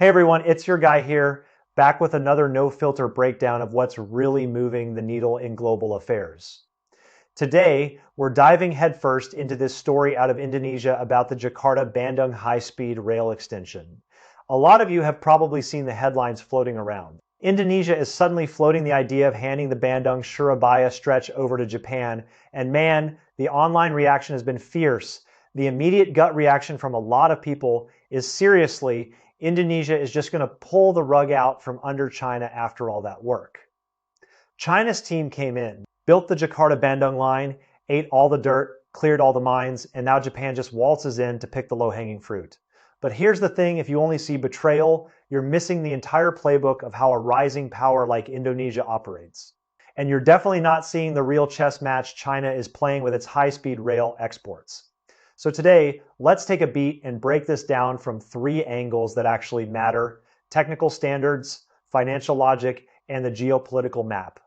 Hey everyone, it's your guy here, back with another no-filter breakdown of what's really moving the needle in global affairs. Today, we're diving headfirst into this story out of Indonesia about the Jakarta-Bandung high-speed rail extension. A lot of you have probably seen the headlines floating around. Indonesia is suddenly floating the idea of handing the Bandung-Surabaya stretch over to Japan, and man, the online reaction has been fierce. The immediate gut reaction from a lot of people is seriously, Indonesia is just going to pull the rug out from under China after all that work. China's team came in, built the Jakarta-Bandung line, ate all the dirt, cleared all the mines, and now Japan just waltzes in to pick the low-hanging fruit. But here's the thing, if you only see betrayal, you're missing the entire playbook of how a rising power like Indonesia operates. And you're definitely not seeing the real chess match China is playing with its high-speed rail exports. So today, let's take a beat and break this down from three angles that actually matter: technical standards, financial logic, and the geopolitical map.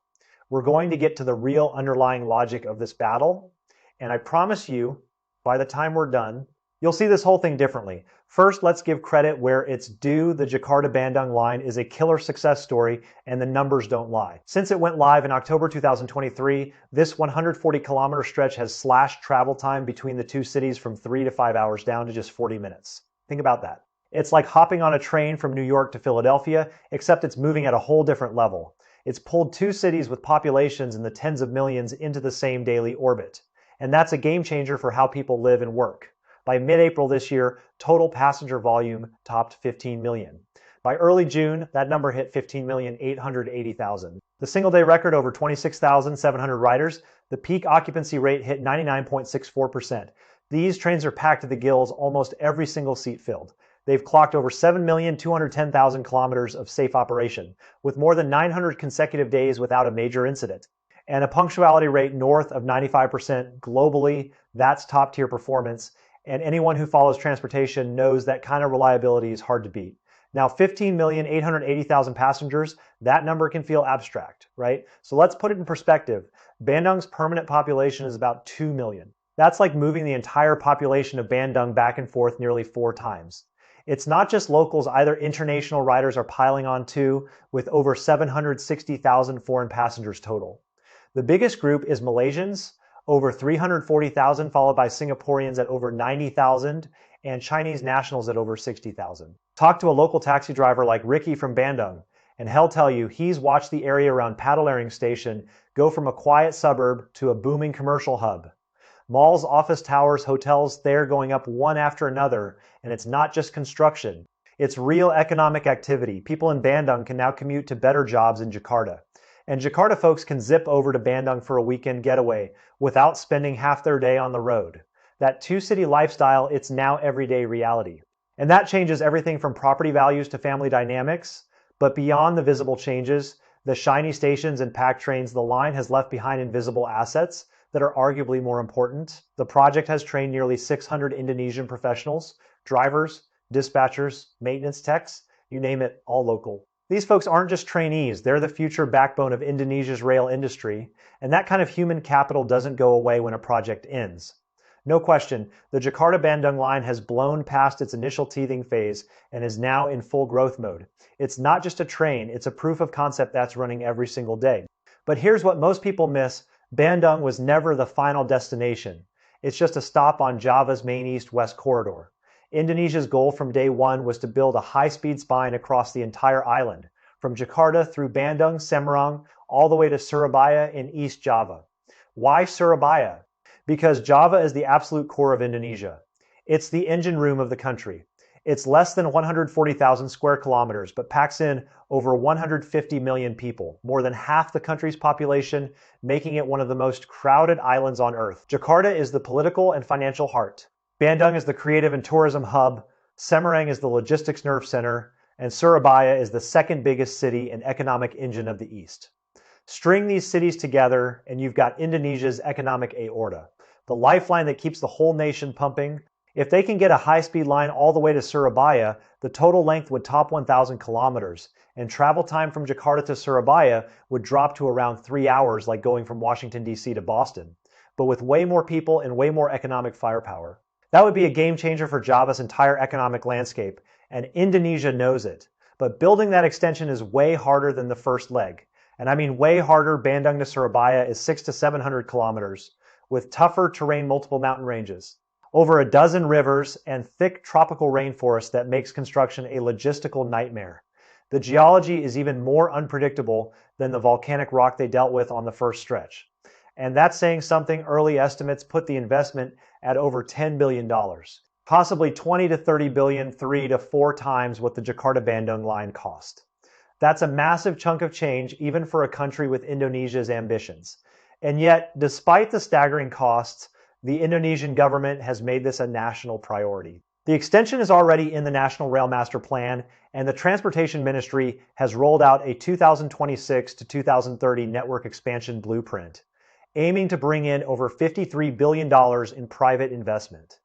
We're going to get to the real underlying logic of this battle, and I promise you, by the time we're done, you'll see this whole thing differently. First, let's give credit where it's due. The Jakarta-Bandung line is a killer success story, and the numbers don't lie. Since it went live in October 2023, this 140-kilometer stretch has slashed travel time between the two cities from 3 to 5 hours down to just 40 minutes. Think about that. It's like hopping on a train from New York to Philadelphia, except it's moving at a whole different level. It's pulled two cities with populations in the tens of millions into the same daily orbit. And that's a game changer for how people live and work. By mid-April this year, total passenger volume topped 15 million. By early June, that number hit 15,880,000. The single-day record over 26,700 riders, the peak occupancy rate hit 99.64%. These trains are packed to the gills, almost every single seat filled. They've clocked over 7,210,000 kilometers of safe operation, with more than 900 consecutive days without a major incident. And a punctuality rate north of 95% globally. That's top-tier performance. And anyone who follows transportation knows that kind of reliability is hard to beat. Now, 15,880,000 passengers, that number can feel abstract, right? So let's put it in perspective. Bandung's permanent population is about 2 million. That's like moving the entire population of Bandung back and forth nearly 4 times. It's not just locals, either international riders are piling on too, with over 760,000 foreign passengers total. The biggest group is Malaysians, over 340,000, followed by Singaporeans at over 90,000, and Chinese nationals at over 60,000. Talk to a local taxi driver like Ricky from Bandung, and he'll tell you he's watched the area around Padalarang Station go from a quiet suburb to a booming commercial hub. Malls, office towers, hotels, they're going up one after another, and it's not just construction. It's real economic activity. People in Bandung can now commute to better jobs in Jakarta. And Jakarta folks can zip over to Bandung for a weekend getaway without spending half their day on the road. That two-city lifestyle, it's now everyday reality. And that changes everything from property values to family dynamics. But beyond the visible changes, the shiny stations and packed trains, the line has left behind invisible assets that are arguably more important. The project has trained nearly 600 Indonesian professionals, drivers, dispatchers, maintenance techs, you name it, all local. These folks aren't just trainees, they're the future backbone of Indonesia's rail industry, and that kind of human capital doesn't go away when a project ends. No question, the Jakarta-Bandung line has blown past its initial teething phase and is now in full growth mode. It's not just a train, it's a proof of concept that's running every single day. But here's what most people miss: Bandung was never the final destination. It's just a stop on Java's main east-west corridor. Indonesia's goal from day one was to build a high-speed spine across the entire island, from Jakarta through Bandung, Semarang, all the way to Surabaya in East Java. Why Surabaya? Because Java is the absolute core of Indonesia. It's the engine room of the country. It's less than 140,000 square kilometers, but packs in over 150 million people, more than half the country's population, making it one of the most crowded islands on Earth. Jakarta is the political and financial heart. Bandung is the creative and tourism hub, Semarang is the logistics nerve center, and Surabaya is the second biggest city and economic engine of the East. String these cities together and you've got Indonesia's economic aorta, the lifeline that keeps the whole nation pumping. If they can get a high-speed line all the way to Surabaya, the total length would top 1,000 kilometers, and travel time from Jakarta to Surabaya would drop to around 3 hours, like going from Washington, D.C. to Boston, but with way more people and way more economic firepower. That would be a game changer for Java's entire economic landscape, and Indonesia knows it. But building that extension is way harder than the first leg. And I mean way harder. Bandung to Surabaya is 600 to 700 kilometers, with tougher terrain, multiple mountain ranges, over a dozen rivers, and thick tropical rainforest that makes construction a logistical nightmare. The geology is even more unpredictable than the volcanic rock they dealt with on the first stretch. And that's saying something. Early estimates put the investment at over $10 billion, possibly 20 to 30 billion, 3 to 4 times what the Jakarta-Bandung line cost. That's a massive chunk of change, even for a country with Indonesia's ambitions. And yet, despite the staggering costs, the Indonesian government has made this a national priority. The extension is already in the National Rail Master Plan, and the Transportation Ministry has rolled out a 2026 to 2030 network expansion blueprint, aiming to bring in over $53 billion in private investment.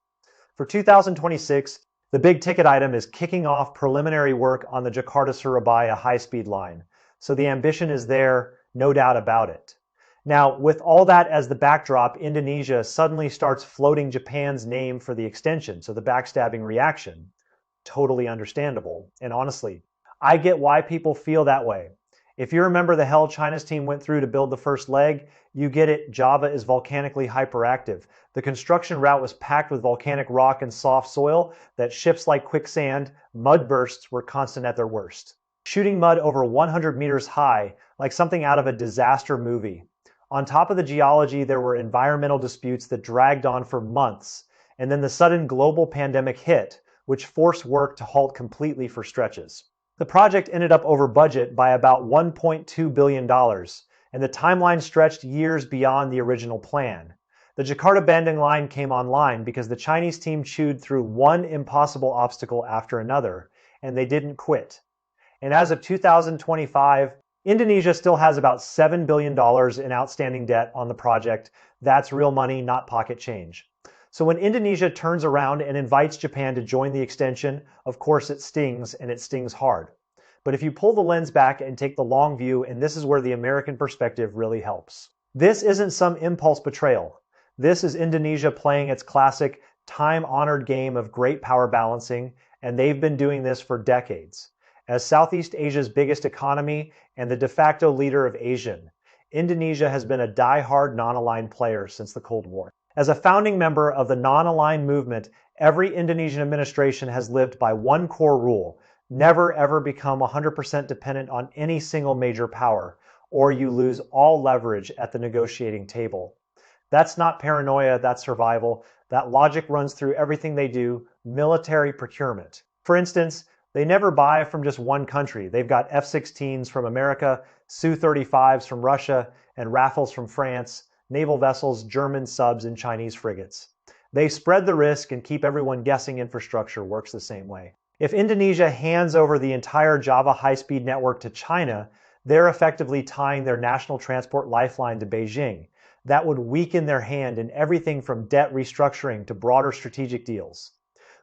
For 2026, the big ticket item is kicking off preliminary work on the Jakarta-Surabaya high-speed line. So the ambition is there, no doubt about it. Now, with all that as the backdrop, Indonesia suddenly starts floating Japan's name for the extension, so the backstabbing reaction. Totally understandable. And honestly, I get why people feel that way. If you remember the hell China's team went through to build the first leg, you get it. Java is volcanically hyperactive. The construction route was packed with volcanic rock and soft soil that shifts like quicksand. Mud bursts were constant at their worst, shooting mud over 100 meters high like something out of a disaster movie. On top of the geology, there were environmental disputes that dragged on for months, and then the sudden global pandemic hit, which forced work to halt completely for stretches. The project ended up over budget by about $1.2 billion, and the timeline stretched years beyond the original plan. The Jakarta-Bandung line came online because the Chinese team chewed through one impossible obstacle after another, and they didn't quit. And as of 2025, Indonesia still has about $7 billion in outstanding debt on the project. That's real money, not pocket change. So when Indonesia turns around and invites Japan to join the extension, of course it stings, and it stings hard. But if you pull the lens back and take the long view, and this is where the American perspective really helps. This isn't some impulse betrayal. This is Indonesia playing its classic, time-honored game of great power balancing, and they've been doing this for decades. As Southeast Asia's biggest economy and the de facto leader of Asian, Indonesia has been a die-hard non-aligned player since the Cold War. As a founding member of the non-aligned movement, every Indonesian administration has lived by one core rule: never ever become 100% dependent on any single major power, or you lose all leverage at the negotiating table. That's not paranoia, that's survival. That logic runs through everything they do. Military procurement, for instance, they never buy from just one country. They've got F-16s from America, Su-35s from Russia, and Rafales from France, naval vessels, German subs, and Chinese frigates. They spread the risk and keep everyone guessing. Infrastructure works the same way. If Indonesia hands over the entire Java high-speed network to China, they're effectively tying their national transport lifeline to Beijing. That would weaken their hand in everything from debt restructuring to broader strategic deals.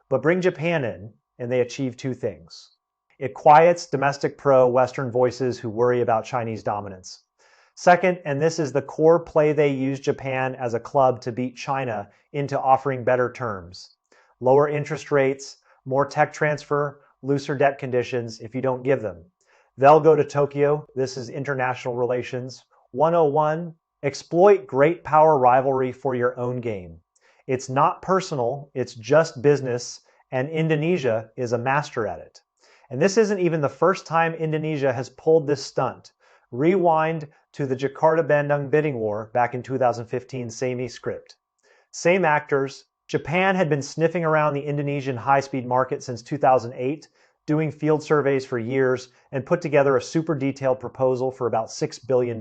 But bring Japan in, and they achieve two things. It quiets domestic pro-Western voices who worry about Chinese dominance. Second, and this is the core play, they use Japan as a club to beat China into offering better terms. Lower interest rates, more tech transfer, looser debt conditions if you don't give them. They'll go to Tokyo. This is international relations 101. Exploit great power rivalry for your own gain. It's not personal, it's just business, and Indonesia is a master at it. And this isn't even the first time Indonesia has pulled this stunt. Rewind to the Jakarta-Bandung bidding war back in 2015, same script. Same actors. Japan had been sniffing around the Indonesian high-speed market since 2008, doing field surveys for years, and put together a super detailed proposal for about $6 billion.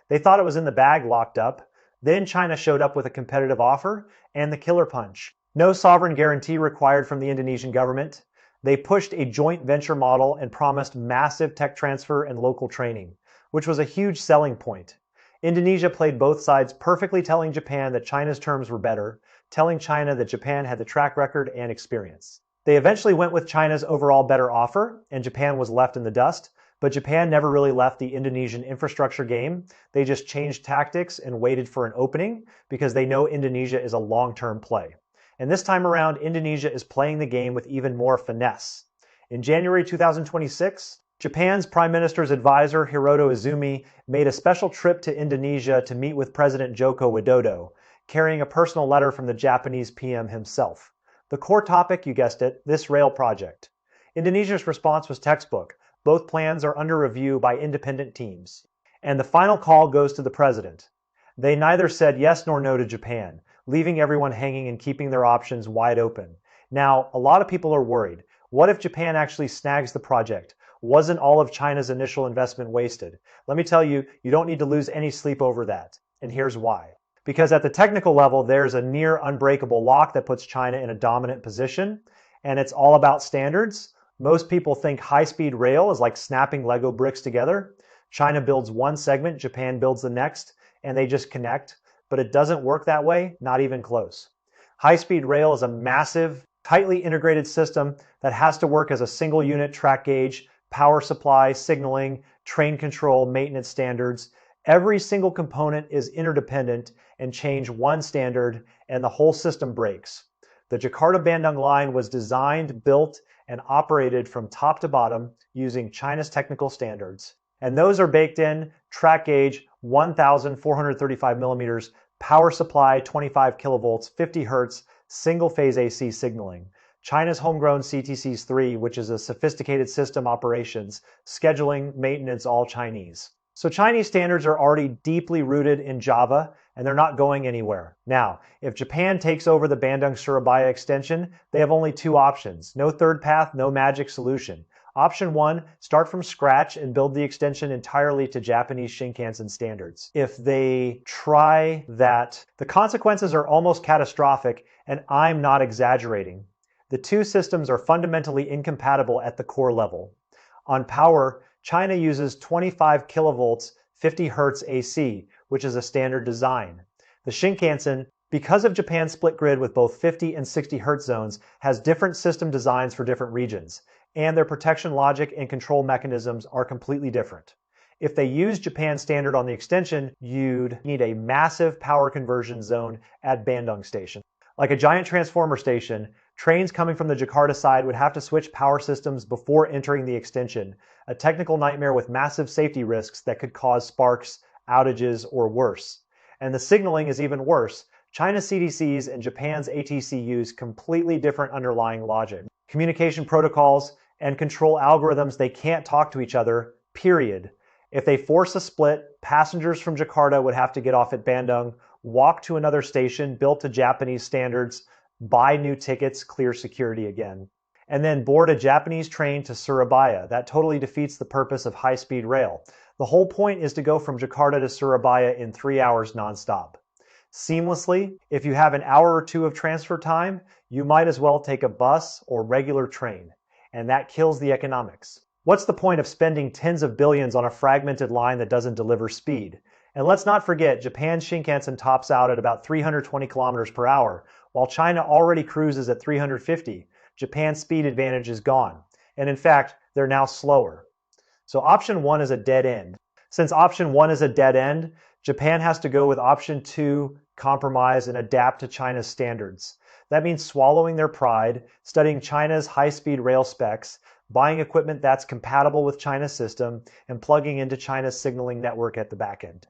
They thought it was in the bag, locked up. Then China showed up with a competitive offer and the killer punch. No sovereign guarantee required from the Indonesian government. They pushed a joint venture model and promised massive tech transfer and local training, which was a huge selling point. Indonesia played both sides perfectly, telling Japan that China's terms were better, telling China that Japan had the track record and experience. They eventually went with China's overall better offer, and Japan was left in the dust, but Japan never really left the Indonesian infrastructure game. They just changed tactics and waited for an opening because they know Indonesia is a long-term play. And this time around, Indonesia is playing the game with even more finesse. In January 2026, Japan's Prime Minister's advisor, Hiroto Izumi, made a special trip to Indonesia to meet with President Joko Widodo, carrying a personal letter from the Japanese PM himself. The core topic, you guessed it, this rail project. Indonesia's response was textbook. Both plans are under review by independent teams. And the final call goes to the president. They neither said yes nor no to Japan, leaving everyone hanging and keeping their options wide open. Now, a lot of people are worried. What if Japan actually snags the project? Wasn't all of China's initial investment wasted? Let me tell you, you don't need to lose any sleep over that. And here's why. Because at the technical level, there's a near unbreakable lock that puts China in a dominant position, and it's all about standards. Most people think high-speed rail is like snapping Lego bricks together. China builds one segment, Japan builds the next, and they just connect. But it doesn't work that way, not even close. High-speed rail is a massive, tightly integrated system that has to work as a single unit track gauge, power supply, signaling, train control, maintenance standards. Every single component is interdependent, and change one standard and the whole system breaks. The Jakarta-Bandung line was designed, built, and operated from top to bottom using China's technical standards. And those are baked in: track gauge, 1,435 millimeters, power supply, 25 kilovolts, 50 hertz, single-phase AC signaling. China's homegrown CTCs-3, which is a sophisticated system operations, scheduling, maintenance, all Chinese. So Chinese standards are already deeply rooted in Java, and they're not going anywhere. Now, if Japan takes over the Bandung-Surabaya extension, they have only two options. No third path, no magic solution. Option one, start from scratch and build the extension entirely to Japanese Shinkansen standards. If they try that, the consequences are almost catastrophic, and I'm not exaggerating. The two systems are fundamentally incompatible at the core level. On power, China uses 25 kilovolts, 50 hertz AC, which is a standard design. The Shinkansen, because of Japan's split grid with both 50 and 60 hertz zones, has different system designs for different regions, and their protection logic and control mechanisms are completely different. If they use Japan's standard on the extension, you'd need a massive power conversion zone at Bandung Station. Like a giant transformer station, trains coming from the Jakarta side would have to switch power systems before entering the extension, a technical nightmare with massive safety risks that could cause sparks, outages, or worse. And the signaling is even worse. China's CDCs and Japan's ATC use completely different underlying logic. Communication protocols and control algorithms, they can't talk to each other, period. If they force a split, passengers from Jakarta would have to get off at Bandung, walk to another station built to Japanese standards, buy new tickets, clear security again, and then board a Japanese train to Surabaya. That totally defeats the purpose of high-speed rail. The whole point is to go from Jakarta to Surabaya in 3 hours nonstop. Seamlessly, if you have an hour or two of transfer time, you might as well take a bus or regular train, and that kills the economics. What's the point of spending tens of billions on a fragmented line that doesn't deliver speed? And let's not forget, Japan's Shinkansen tops out at about 320 kilometers per hour, while China already cruises at 350. Japan's speed advantage is gone. And in fact, they're now slower. So option one is a dead end. Since option one is a dead end, Japan has to go with option two, compromise and adapt to China's standards. That means swallowing their pride, studying China's high-speed rail specs, buying equipment that's compatible with China's system, and plugging into China's signaling network at the back end.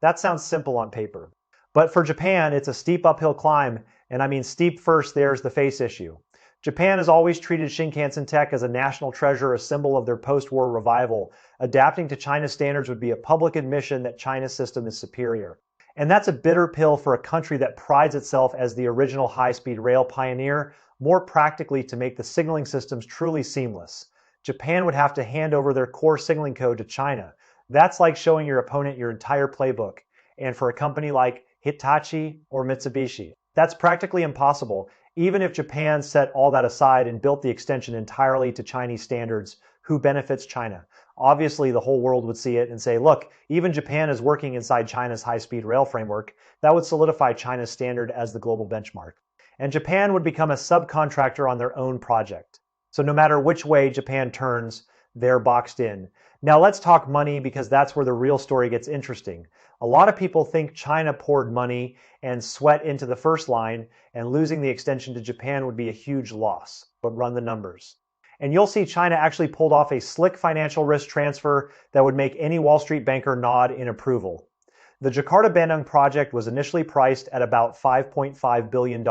That sounds simple on paper. But for Japan, it's a steep uphill climb, and I mean steep first, there's the face issue. Japan has always treated Shinkansen tech as a national treasure, a symbol of their post-war revival. Adapting to China's standards would be a public admission that China's system is superior. And that's a bitter pill for a country that prides itself as the original high-speed rail pioneer, more practically to make the signaling systems truly seamless. Japan would have to hand over their core signaling code to China. That's like showing your opponent your entire playbook. And for a company like Hitachi or Mitsubishi, that's practically impossible. Even if Japan set all that aside and built the extension entirely to Chinese standards, who benefits China? Obviously, the whole world would see it and say, look, even Japan is working inside China's high-speed rail framework. That would solidify China's standard as the global benchmark. And Japan would become a subcontractor on their own project. So no matter which way Japan turns, they're boxed in. Now let's talk money because that's where the real story gets interesting. A lot of people think China poured money and sweat into the first line, and losing the extension to Japan would be a huge loss. But run the numbers. And you'll see China actually pulled off a slick financial risk transfer that would make any Wall Street banker nod in approval. The Jakarta-Bandung project was initially priced at about $5.5 billion.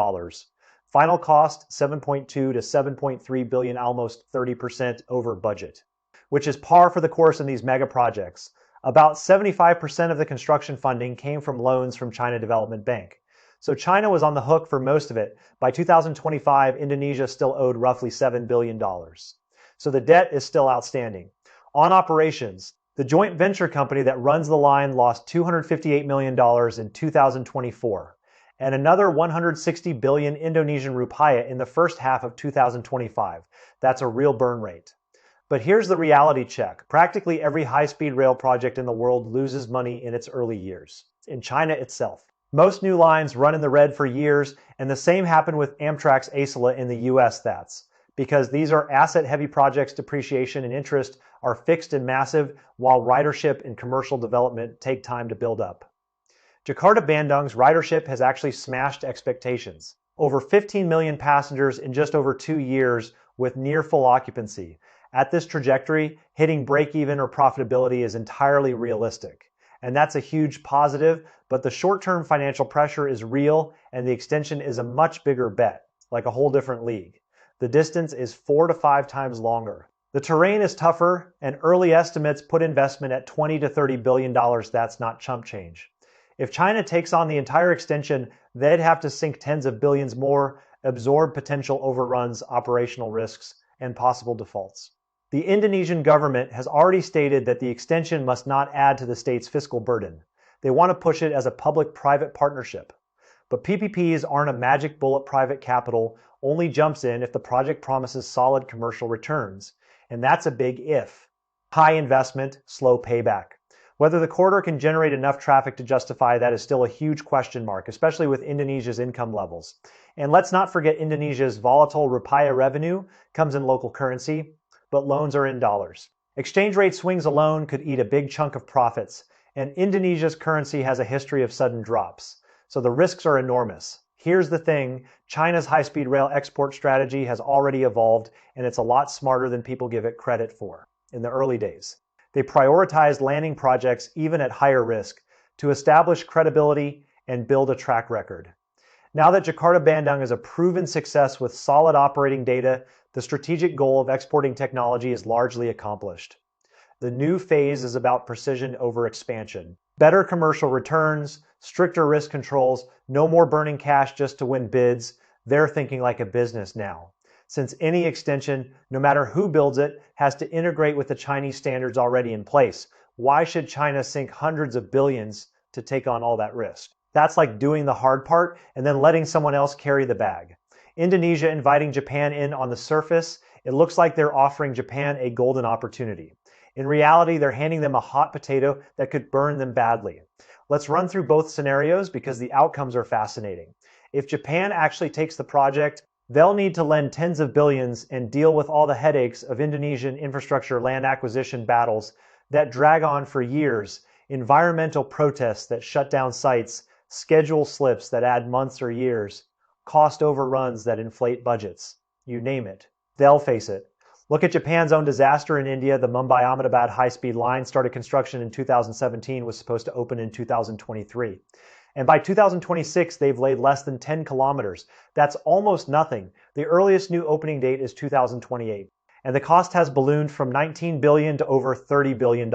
Final cost, $7.2 to $7.3 billion, almost 30% over budget, which is par for the course in these mega projects. About 75% of the construction funding came from loans from China Development Bank. So China was on the hook for most of it. By 2025, Indonesia still owed roughly $7 billion. So the debt is still outstanding. On operations, the joint venture company that runs the line lost $258 million in 2024, and another 160 billion Indonesian rupiah in the first half of 2025. That's a real burn rate. But here's the reality check. Practically every high-speed rail project in the world loses money in its early years. In China itself, most new lines run in the red for years, and the same happened with Amtrak's ACELA in the US. That's because these are asset-heavy projects. Depreciation and interest are fixed and massive, while ridership and commercial development take time to build up. Jakarta-Bandung's ridership has actually smashed expectations. Over 15 million passengers in just over 2 years with near full occupancy. At this trajectory, hitting break-even or profitability is entirely realistic. And that's a huge positive, but the short-term financial pressure is real, and the extension is a much bigger bet, like a whole different league. The distance is 4 to 5 times longer. The terrain is tougher, and early estimates put investment at $20 to $30 billion. That's not chump change. If China takes on the entire extension, they'd have to sink tens of billions more, absorb potential overruns, operational risks, and possible defaults. The Indonesian government has already stated that the extension must not add to the state's fiscal burden. They want to push it as a public-private partnership. But PPPs aren't a magic bullet. Private capital only jumps in if the project promises solid commercial returns. And that's a big if. High investment, slow payback. Whether the corridor can generate enough traffic to justify that is still a huge question mark, especially with Indonesia's income levels. And let's not forget Indonesia's volatile rupiah revenue comes in local currency, but loans are in dollars. Exchange rate swings alone could eat a big chunk of profits, and Indonesia's currency has a history of sudden drops, so the risks are enormous. Here's the thing, China's high-speed rail export strategy has already evolved, and it's a lot smarter than people give it credit for. In the early days, they prioritized landing projects even at higher risk to establish credibility and build a track record. Now that Jakarta-Bandung is a proven success with solid operating data, the strategic goal of exporting technology is largely accomplished. The new phase is about precision over expansion. Better commercial returns, stricter risk controls, no more burning cash just to win bids. They're thinking like a business now. Since any extension, no matter who builds it, has to integrate with the Chinese standards already in place, why should China sink hundreds of billions to take on all that risk? That's like doing the hard part and then letting someone else carry the bag. Indonesia inviting Japan in on the surface, it looks like they're offering Japan a golden opportunity. In reality, they're handing them a hot potato that could burn them badly. Let's run through both scenarios because the outcomes are fascinating. If Japan actually takes the project, they'll need to lend tens of billions and deal with all the headaches of Indonesian infrastructure land acquisition battles that drag on for years, environmental protests that shut down sites, schedule slips that add months or years, cost overruns that inflate budgets. You name it. They'll face it. Look at Japan's own disaster in India. The Mumbai-Ahmedabad high-speed line started construction in 2017, was supposed to open in 2023. And by 2026, they've laid less than 10 kilometers. That's almost nothing. The earliest new opening date is 2028. And the cost has ballooned from $19 billion to over $30 billion.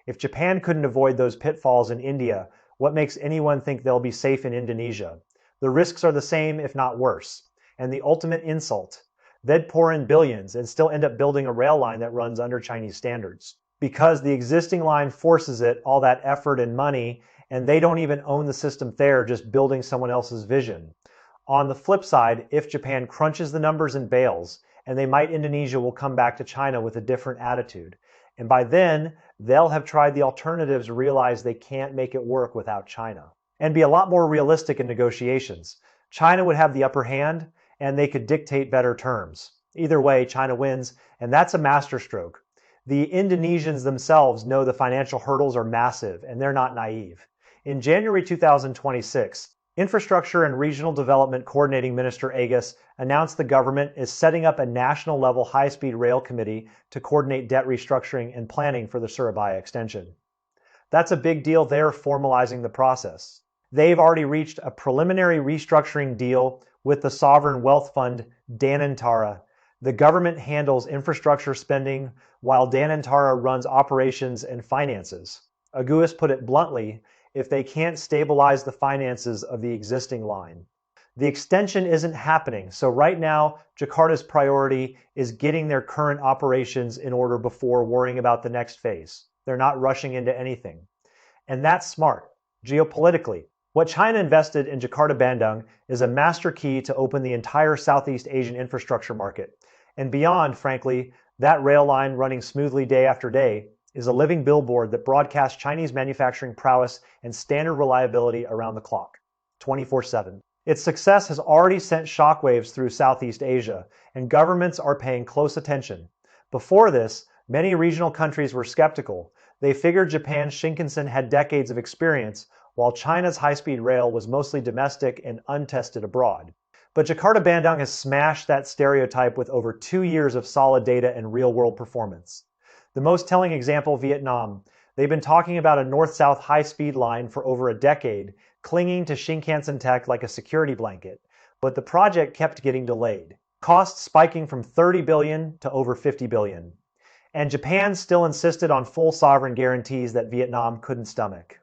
If Japan couldn't avoid those pitfalls in India, what makes anyone think they'll be safe in Indonesia? The risks are the same, if not worse. And the ultimate insult, they'd pour in billions and still end up building a rail line that runs under Chinese standards. Because the existing line forces it, all that effort and money, and they don't even own the system there, just building someone else's vision. On the flip side, if Japan crunches the numbers and bails, and Indonesia will come back to China with a different attitude. And by then, they'll have tried the alternatives, realize they can't make it work without China, and be a lot more realistic in negotiations. China would have the upper hand, and they could dictate better terms. Either way, China wins, and that's a masterstroke. The Indonesians themselves know the financial hurdles are massive, and they're not naive. In January 2026, Infrastructure and Regional Development Coordinating Minister Agus announced the government is setting up a national-level high-speed rail committee to coordinate debt restructuring and planning for the Surabaya extension. That's a big deal. They're formalizing the process. They've already reached a preliminary restructuring deal with the sovereign wealth fund Danantara. The government handles infrastructure spending while Danantara runs operations and finances. Agus put it bluntly, if they can't stabilize the finances of the existing line. The extension isn't happening, so right now, Jakarta's priority is getting their current operations in order before worrying about the next phase. They're not rushing into anything. And that's smart. Geopolitically, what China invested in Jakarta-Bandung is a master key to open the entire Southeast Asian infrastructure market. And beyond, frankly, that rail line running smoothly day after day is a living billboard that broadcasts Chinese manufacturing prowess and standard reliability around the clock, 24/7. Its success has already sent shockwaves through Southeast Asia, and governments are paying close attention. Before this, many regional countries were skeptical. They figured Japan's Shinkansen had decades of experience, while China's high-speed rail was mostly domestic and untested abroad. But Jakarta-Bandung has smashed that stereotype with over 2 years of solid data and real-world performance. The most telling example, Vietnam. They've been talking about a north-south high-speed line for over a decade, clinging to Shinkansen tech like a security blanket. But the project kept getting delayed, costs spiking from $30 billion to over $50 billion. And Japan still insisted on full sovereign guarantees that Vietnam couldn't stomach.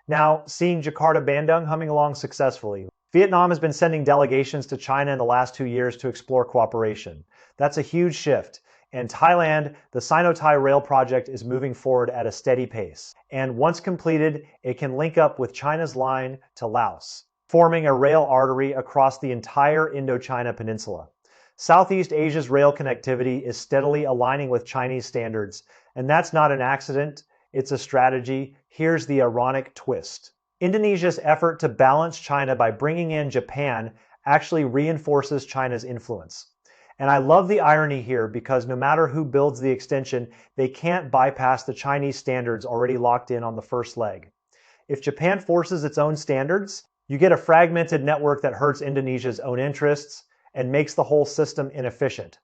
Now, seeing Jakarta-Bandung humming along successfully, Vietnam has been sending delegations to China in the last 2 years to explore cooperation. That's a huge shift. And Thailand, the Sino-Thai rail project is moving forward at a steady pace. And once completed, it can link up with China's line to Laos, forming a rail artery across the entire Indochina peninsula. Southeast Asia's rail connectivity is steadily aligning with Chinese standards, and that's not an accident, it's a strategy. Here's the ironic twist. Indonesia's effort to balance China by bringing in Japan actually reinforces China's influence. And I love the irony here because no matter who builds the extension, they can't bypass the Chinese standards already locked in on the first leg. If Japan forces its own standards, you get a fragmented network that hurts Indonesia's own interests and makes the whole system inefficient.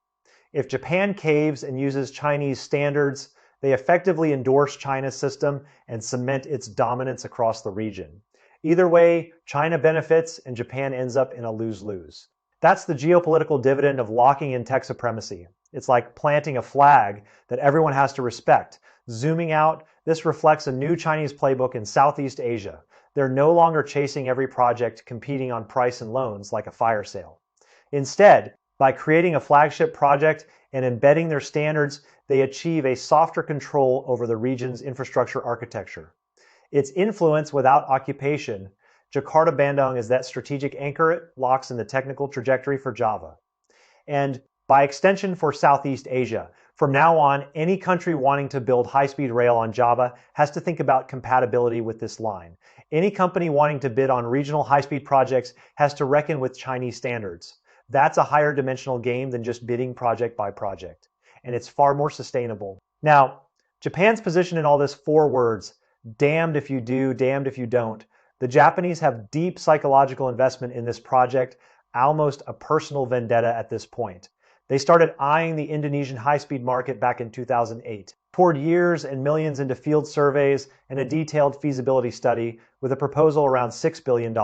If Japan caves and uses Chinese standards, they effectively endorse China's system and cement its dominance across the region. Either way, China benefits and Japan ends up in a lose-lose. That's the geopolitical dividend of locking in tech supremacy. It's like planting a flag that everyone has to respect. Zooming out, this reflects a new Chinese playbook in Southeast Asia. They're no longer chasing every project competing on price and loans like a fire sale. Instead, by creating a flagship project and embedding their standards, they achieve a softer control over the region's infrastructure architecture. Its influence without occupation, Jakarta-Bandung is that strategic anchor it locks in the technical trajectory for Java. And by extension for Southeast Asia, from now on, any country wanting to build high-speed rail on Java has to think about compatibility with this line. Any company wanting to bid on regional high-speed projects has to reckon with Chinese standards. That's a higher dimensional game than just bidding project by project. And it's far more sustainable. Now, Japan's position in all this 4 words, damned if you do, damned if you don't. The Japanese have deep psychological investment in this project, almost a personal vendetta at this point. They started eyeing the Indonesian high-speed market back in 2008, poured years and millions into field surveys and a detailed feasibility study with a proposal around $6 billion.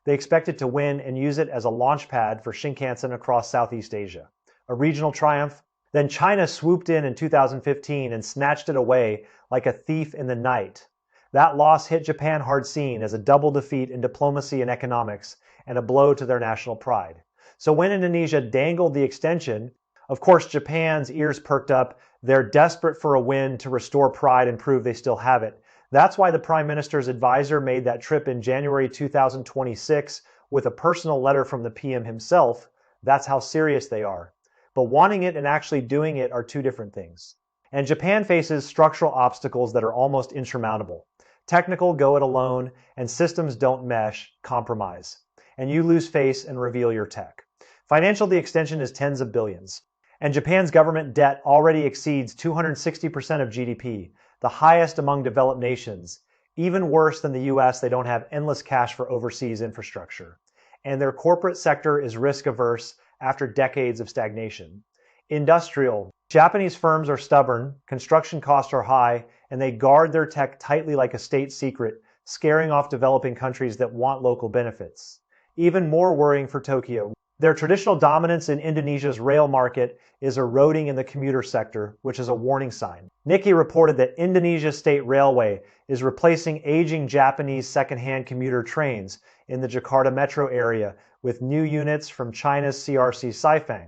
They expected to win and use it as a launch pad for Shinkansen across Southeast Asia. A regional triumph. Then China swooped in 2015 and snatched it away like a thief in the night. That loss hit Japan hard seen as a double defeat in diplomacy and economics and a blow to their national pride. So when Indonesia dangled the extension, of course Japan's ears perked up. They're desperate for a win to restore pride and prove they still have it. That's why the Prime Minister's advisor made that trip in January 2026 with a personal letter from the PM himself. That's how serious they are. But wanting it and actually doing it are 2 different things. And Japan faces structural obstacles that are almost insurmountable. Technical, go it alone, and systems don't mesh, compromise. And you lose face and reveal your tech. Financial, the extension is tens of billions. And Japan's government debt already exceeds 260% of GDP, the highest among developed nations. Even worse than the US, they don't have endless cash for overseas infrastructure. And their corporate sector is risk averse after decades of stagnation. Industrial. Japanese firms are stubborn, construction costs are high, and they guard their tech tightly like a state secret, scaring off developing countries that want local benefits. Even more worrying for Tokyo. Their traditional dominance in Indonesia's rail market is eroding in the commuter sector, which is a warning sign. Nikkei reported that Indonesia State Railway is replacing aging Japanese second-hand commuter trains in the Jakarta metro area with new units from China's CRC Saifang.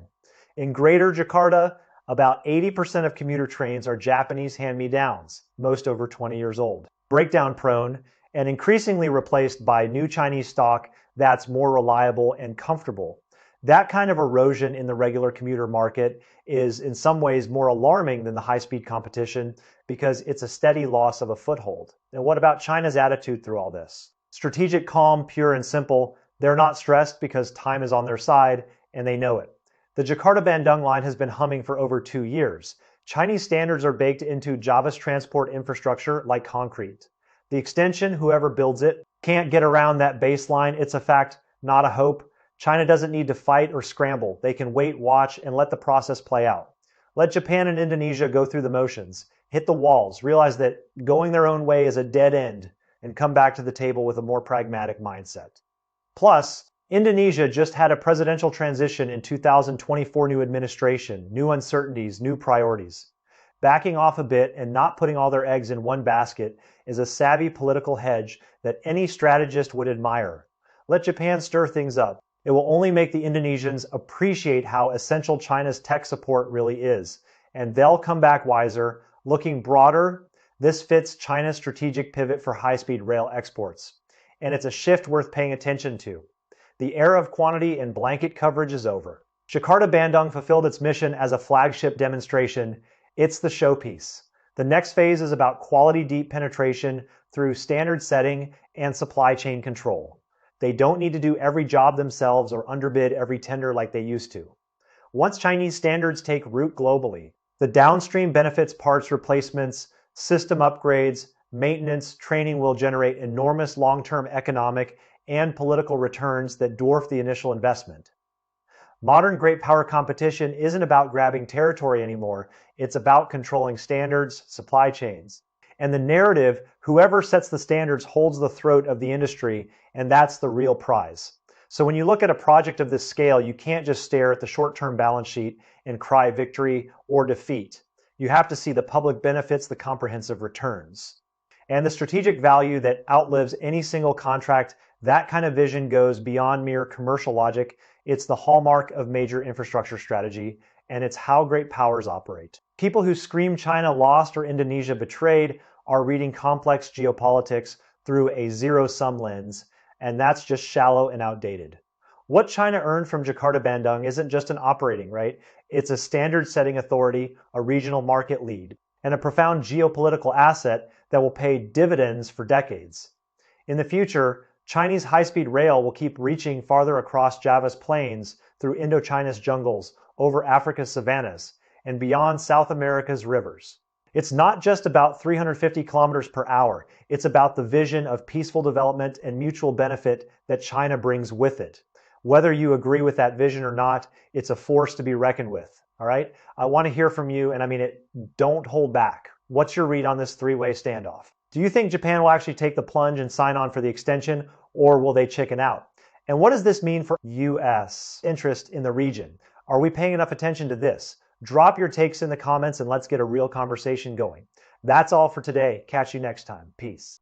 In Greater Jakarta, about 80% of commuter trains are Japanese hand-me-downs, most over 20 years old, breakdown-prone, and increasingly replaced by new Chinese stock that's more reliable and comfortable. That kind of erosion in the regular commuter market is in some ways more alarming than the high-speed competition because it's a steady loss of a foothold. And what about China's attitude through all this? Strategic calm, pure and simple. They're not stressed because time is on their side, and they know it. The Jakarta-Bandung line has been humming for over 2 years. Chinese standards are baked into Java's transport infrastructure like concrete. The extension, whoever builds it, can't get around that baseline. It's a fact, not a hope. China doesn't need to fight or scramble. They can wait, watch, and let the process play out. Let Japan and Indonesia go through the motions, hit the walls, realize that going their own way is a dead end, and come back to the table with a more pragmatic mindset. Plus, Indonesia just had a presidential transition in 2024 new administration, new uncertainties, new priorities. Backing off a bit and not putting all their eggs in one basket is a savvy political hedge that any strategist would admire. Let Japan stir things up. It will only make the Indonesians appreciate how essential China's tech support really is, and they'll come back wiser. Looking broader, this fits China's strategic pivot for high-speed rail exports, and it's a shift worth paying attention to. The era of quantity and blanket coverage is over. Jakarta-Bandung fulfilled its mission as a flagship demonstration. It's the showpiece. The next phase is about quality deep penetration through standard setting and supply chain control. They don't need to do every job themselves or underbid every tender like they used to. Once Chinese standards take root globally, the downstream benefits, parts replacements, system upgrades, maintenance, training will generate enormous long-term economic and political returns that dwarf the initial investment. Modern great power competition isn't about grabbing territory anymore. It's about controlling standards, supply chains. And the narrative, whoever sets the standards holds the throat of the industry, and that's the real prize. So when you look at a project of this scale, you can't just stare at the short-term balance sheet and cry victory or defeat. You have to see the public benefits, the comprehensive returns. And the strategic value that outlives any single contract. That kind of vision goes beyond mere commercial logic. It's the hallmark of major infrastructure strategy, and it's how great powers operate. People who scream China lost or Indonesia betrayed are reading complex geopolitics through a zero-sum lens, and that's just shallow and outdated. What China earned from Jakarta-Bandung isn't just an operating, right? It's a standard-setting authority, a regional market lead, and a profound geopolitical asset that will pay dividends for decades. In the future, Chinese high-speed rail will keep reaching farther across Java's plains, through Indochina's jungles, over Africa's savannas, and beyond South America's rivers. It's not just about 350 kilometers per hour. It's about the vision of peaceful development and mutual benefit that China brings with it. Whether you agree with that vision or not, it's a force to be reckoned with. All right? I want to hear from you, and don't hold back. What's your read on this three-way standoff? Do you think Japan will actually take the plunge and sign on for the extension, or will they chicken out? And what does this mean for U.S. interest in the region? Are we paying enough attention to this? Drop your takes in the comments and let's get a real conversation going. That's all for today. Catch you next time. Peace.